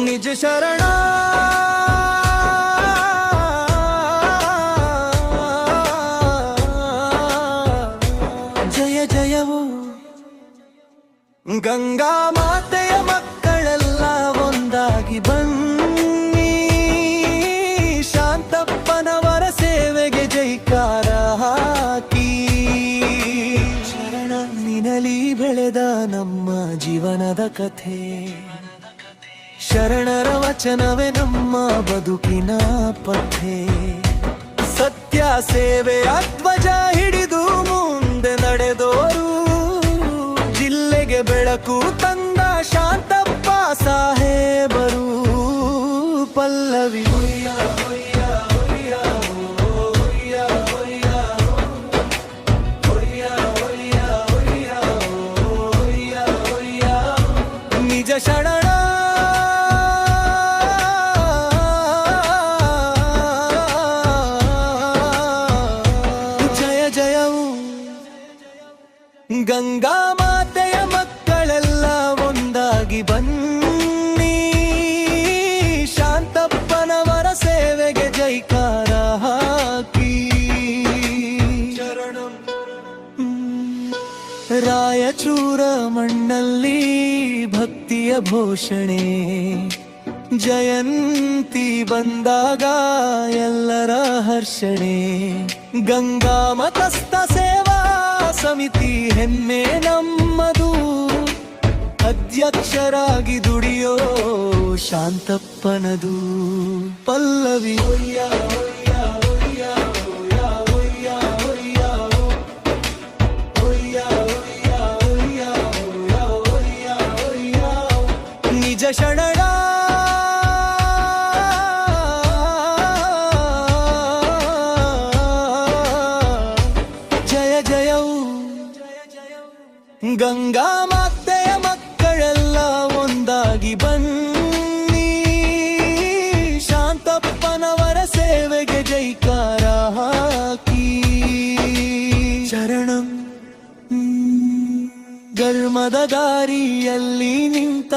ನಿಜ ಶರಣ ಜಯ ಜಯವು ಗಂಗಾ ಮಾತೆಯ ಮಕ್ಕಳೆಲ್ಲ ಒಂದಾಗಿ ಬನ್ನಿ, ಶಾಂತಪ್ಪನವರ ಸೇವೆಗೆ ಜೈಕಾರ ಹಾಕಿ. ಶರಣ ನಿನಲಿ ಬೆಳೆದ ನಮ್ಮ ಜೀವನದ ಕಥೆ, ಶರಣರ ವಚನವೇ ನಮ್ಮ ಬದುಕಿನ ಪಥೆ. ಸತ್ಯ ಸೇವೆಯ ಧ್ವಜ ಹಿಡಿದು ಮುಂದೆ ನಡೆದೋರು, ಜಿಲ್ಲೆಗೆ ಬೆಳಕು ತಂದ ಶಾಂತಪ್ಪ ಸಾಹೇಬರು. ಪಲ್ಲವಿ ನಿಜ ಶರಣ ಗಂಗಾ ಮಾತೆಯ ಮಕ್ಕಳೆಲ್ಲ ಒಂದಾಗಿ ಬನ್ನಿ, ಶಾಂತಪ್ಪನವರ ಸೇವೆಗೆ ಜೈಕಾರ ಹಾಕಿ. ಶರಣಂ ರಾಯಚೂರ ಮಣ್ಣಲ್ಲಿ ಭಕ್ತಿಯ ಘೋಷಣೆ, ಜಯಂತಿ ಬಂದಾಗ ಎಲ್ಲರ ಹರ್ಷಣೆ. ಗಂಗಾ ಮತಸ್ಥ ಸೇವಾ ಸಮಿತಿ ಹೆಮ್ಮೆ ನಮ್ಮದು, ಅಧ್ಯಕ್ಷರಾಗಿ ದುಡಿಯೋ ಶಾಂತಪ್ಪನದು. ಪಲ್ಲವಿ ನಿಜ ಶರಣ ಜಯ ಜಯವು ಗಂಗಾ ಮಾತೆಯ ಮಕ್ಕಳೆಲ್ಲ ಒಂದಾಗಿ ಬನ್ನಿ, ಶಾಂತಪ್ಪನವರ ಸೇವೆಗೆ ಜೈಕಾರ ಹಾಕಿ. ಶರಣಂ ಗರ್ಮದ ದಾರಿಯಲ್ಲಿ ನಿಂತ